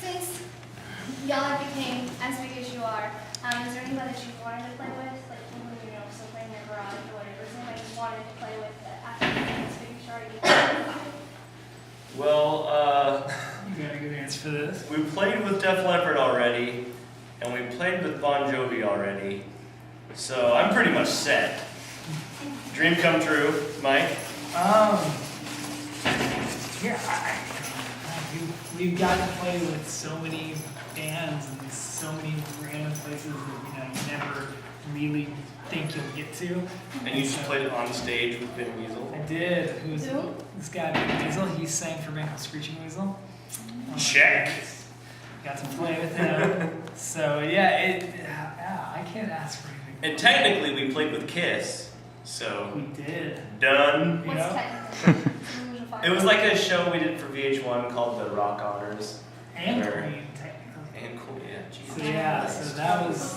Since y'all became as big as you are, is there anybody that you wanted to play with? Like, you know, still playing in your garage or whatever. Is there anybody you wanted to play with after you became as big as you already? Well, You got a good answer for this? we played with Def Leppard already, and we played with Bon Jovi already, so I'm pretty much set. Dream come true, Mike? Yeah, we've got to play with so many bands and so many random places that you never really think you'll get to. And you just played it on stage with Ben Weasel? I did. Who's Who? this guy, Ben Weasel? He sang for Bank of Screeching Weasel. Check. Got to play with him. So yeah, I can't ask for anything. And technically we played with Kiss, so We did. done. You What's know? technically? It was like a show we did for VH1 called The Rock Honors. And Or- Queen, technically. And cool, yeah, Jesus. So yeah, so that was.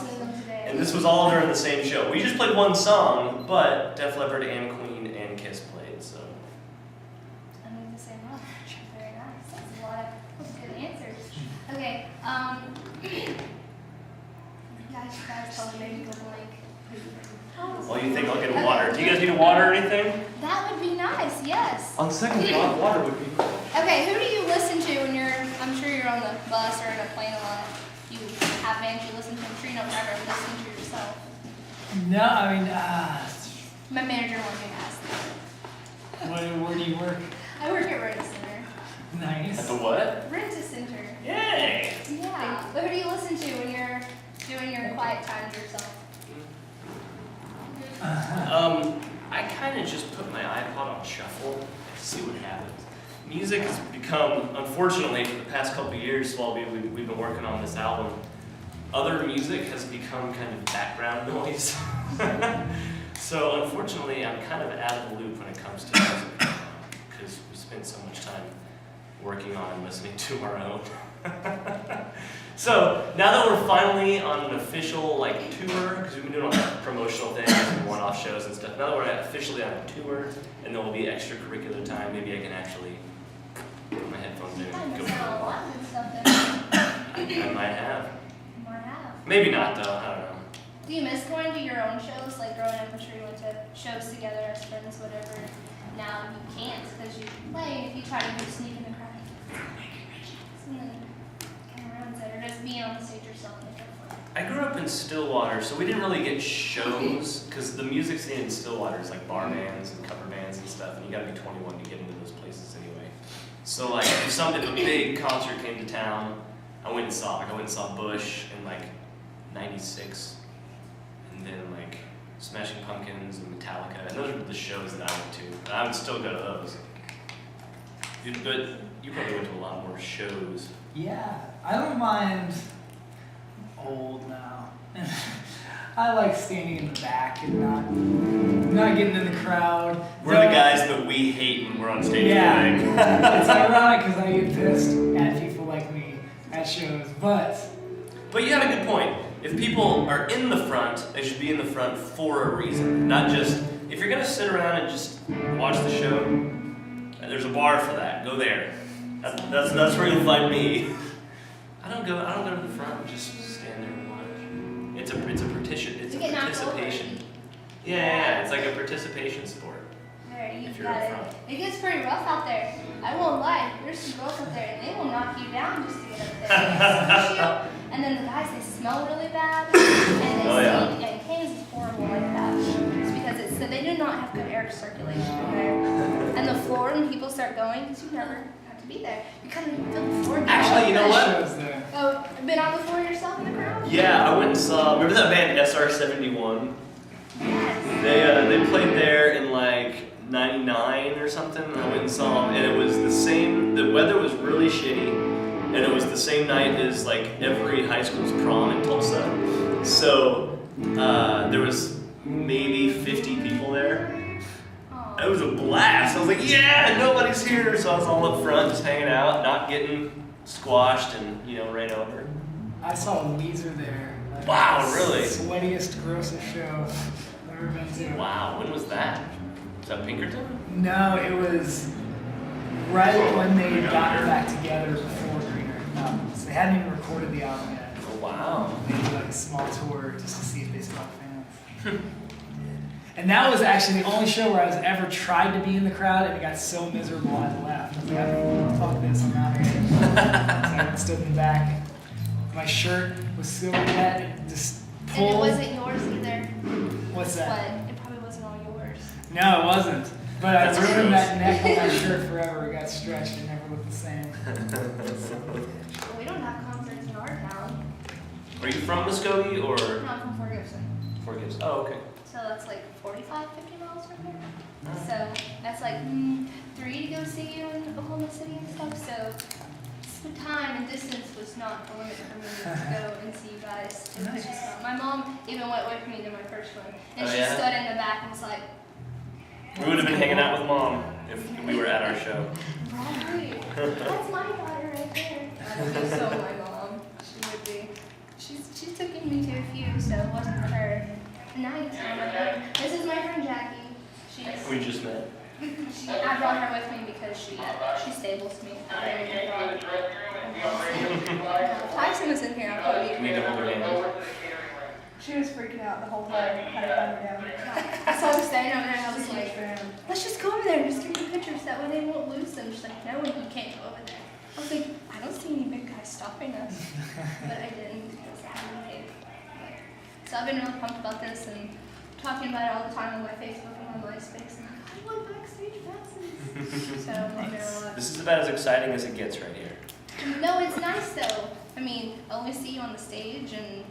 And this was all during the same show. We just played one song, but Def Leppard and Queen and Kiss played, so. I mean, the same one. Very nice. That's a lot of good answers. Okay, you guys told me maybe go blank. Well, you think I'll get a water. Do you guys need a water or anything? That would be nice, yes. On second thought, water would be. Okay, who do you listen to when you're, I'm sure you're on the bus or in a plane a lot. You have bands you listen to, I'm sure you don't ever listen to yourself. No, I mean, My manager wanted me to ask that. where do you work? I work at Rent a Center. Nice. At the what? Rent a Center. Yay! Yeah. But who do you listen to when you're doing your quiet time to yourself? I kind of just put my iPod on shuffle and see what happens. Music has become, unfortunately, for the past couple of years while we've been working on this album, other music has become kind of background noise. So unfortunately, I'm kind of out of the loop when it comes to music because we spend so much time working on and listening to our own. So now that we're finally on an official tour, because we've been doing all that promotional things and one-off shows and stuff. Now that we're officially on a tour, and there will be extracurricular time, maybe I can actually put my headphones in and go. A lot of good stuff that I might have. you might have. Maybe not though. I don't know. Do you miss going to your own shows? Like growing up, I'm sure you went to shows together as friends, whatever. Now you can't because you play. If you try to go sneak in the crowd, and then kind of ruins it. Or just being on the stage yourself and it's fun. I grew up in Stillwater, so we didn't really get shows because the music scene in Stillwater is like bar bands and cover bands and stuff, and you got to be 21 to get into those places anyway. So if a big concert came to town, I went and saw. I went and saw Bush in '96, and then Smashing Pumpkins and Metallica, and those are the shows that I went to. And I would still go to those. But you probably went to a lot more shows. Yeah, I don't mind. Old now. I like standing in the back and not getting in the crowd. We're the guys that we hate when we're on stage. Yeah, playing. it's ironic because I get pissed at people like me at shows, but you have a good point. If people are in the front, they should be in the front for a reason, not just if you're gonna sit around and just watch the show. There's a bar for that. Go there. That's where you'll find me. I don't go to the front and just stand there and watch. It's a You get knocked over. participation. Yeah, it's like a participation sport. There, If you've you're got in it. front. It gets pretty rough out there. I won't lie. There's some girls up there, and they will knock you down just to get up there. They squish you, and then the guys, they smell really bad, and they Oh, yeah. stink, and Canes is horrible like that. It's because they do not have good air circulation in there. And the floor, when people start going, because you never have to be there, you kind of feel the floor. Actually, you know what? shows there. Oh, been on the floor yourself in the crowd? Yeah, I went and saw. Remember that band SR-71? Yes. They played there in '99 or something. I went and saw them, and it was the same. The weather was really shitty, and it was the same night as every high school's prom in Tulsa. So there was maybe 50 people there. Aw. It was a blast. I was like, yeah, nobody's here. So I was all up front, just hanging out, not getting squashed and ran over. I saw Weezer there. Wow, really? Sweatiest, grossest show I've ever been to. Wow, when was that? Was that Pinkerton? No, it was right when they got back together. they hadn't even recorded the album yet. Oh, wow. They did like a small tour just to see if they still have fans. And that was actually the only show where I was ever tried to be in the crowd, and it got so miserable I left. I was like, fuck this, I'm out of here. So I stood in the back. My shirt was still wet, and just pulled. And it wasn't yours either. What's that? But it probably wasn't all yours. No, it wasn't. But I That's ruined gross. that neck on my shirt forever. It got stretched and never looked the same. Well, we don't have concerts in our town. Are you from Muskogee or No, I'm from Fort Gibson. Fort Gibbs? Oh, okay. So that's like 45, 50 miles from here. So that's like 3 to go see you in Oklahoma City and stuff. So time and distance was not the limit for me to go and see you guys. It was just not. My mom even went with me to my first one. And Oh, she yeah? stood in the back and was like, We would have been hanging out with Mom if we were at our show. Robert, that's my daughter right there. I don't think so, my mom. She would be. She's taken me to a few, so it wasn't for her. And now you tell her. This is my friend Jackie. We just met. I brought her with me because she stables me. Tyson was in here. I'll You need to hold her hand. She was freaking out the whole time. Had to calm her down. So I was standing over there and I was like, let's just go over there and just take the pictures. That way they won't lose them. She's like, no, you can't go over there. I was like, I don't see any big guys stopping us. But I didn't because I had to pay. So I've been really pumped about this and talking about it all the time on my Facebook and on MySpace. And I'm like, I want backstage passes. So I know. This is about as exciting as it gets right here. No, it's nice though. I mean, I only see you on the stage and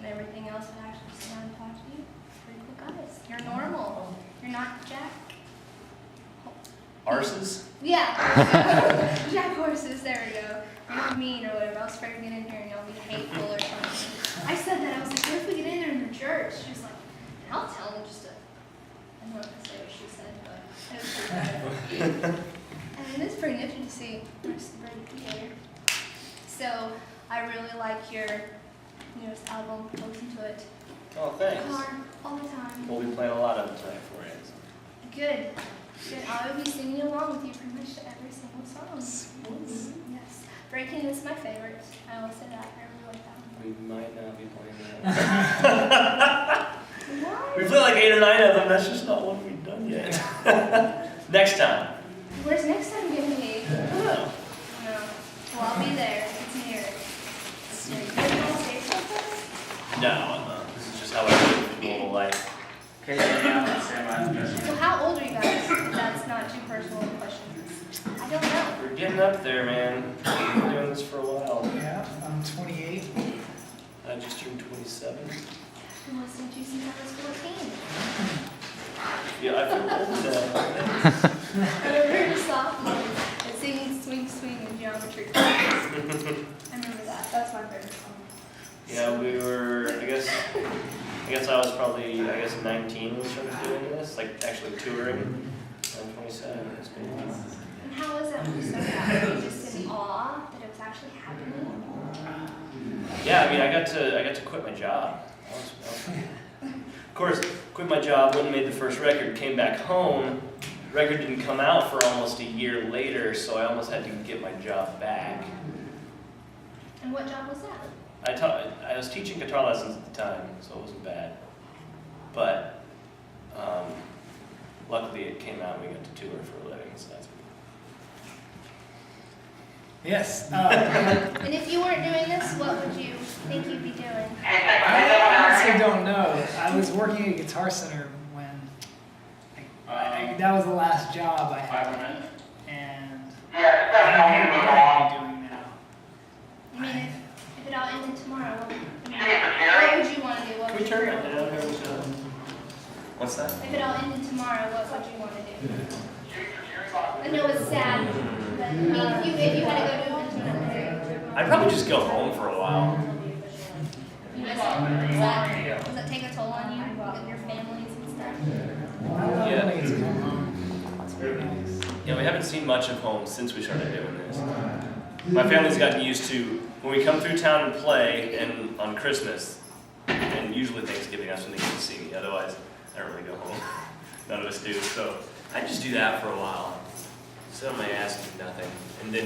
everything else. I actually sit down and talk to you. Pretty cool guys. You're normal. You're not Jack. Arses? Yeah. Jack horses. There we go. You're not mean or whatever. I was afraid to get in here and y'all be hateful or something. I said that. I was like, what if we get in there and they're jerks? She was like, I'll tell them just to. I'm not gonna say what she said, but it was pretty good. I mean, it's pretty nifty to see the rest of the band together. So I really like your newest album. I listen to it Oh, in the thanks. car all the time. We'll be playing a lot of it tonight for you. Good. Good. I will be singing along with you pretty much to every single song. Yes. Breaking is my favorite. I will say that. I really like that one. We might not be playing that. Why? We played like 8 or 9 of them. That's just not one we've done yet. Next time. Where's next time going to be? Oh. No. Well, I'll be there. It's near. It's near. You want to say something? No, I'm not. This is just how I live normal life. Okay, now stand by. So how old are you guys? If that's not too personal a question. I don't know. We're getting up there, man. We've been doing this for a while. Yeah, I'm 28. I just turned 27. I've been listening to you since I was 14. Yeah, I feel old now. I remember a sophomore and singing Swing Swing in geometry class. I remember that. That's my favorite song. Yeah, we were, I guess I was probably, 19 when we started doing this, like actually touring. I'm 27, it's been a while. And how was it when you started out? Were you just in awe that it was actually happening? Yeah, I mean, I got to quit my job. Of course, quit my job, went and made the first record, came back home. Record didn't come out for almost a year later, so I almost had to get my job back. And what job was that? I was teaching guitar lessons at the time, so it wasn't bad. But luckily it came out and we got to tour for a living, so that's good. Yes. And if you weren't doing this, what would you think you'd be doing? I honestly don't know. I was working at Guitar Center when that was the last job I had, and I don't know what I'd be doing now. I mean, if it all ended tomorrow, what would you want to do? What Can would we you turn want it to down do? here? What's that? If it all ended tomorrow, what would you want to do? I know it's sad, but I mean, if you had to go do it to another I'd probably just go home for a while. does that take a toll on you with your families and stuff? I Yeah. love when I get to come home. It's very nice. Yeah, we haven't seen much of home since we started doing this. My family's gotten used to when we come through town and play, and on Christmas, and usually Thanksgiving, that's when they get to see me. Otherwise, I don't really go home. None of us do. So I just do that for a while. Sit on my ass and do nothing. And then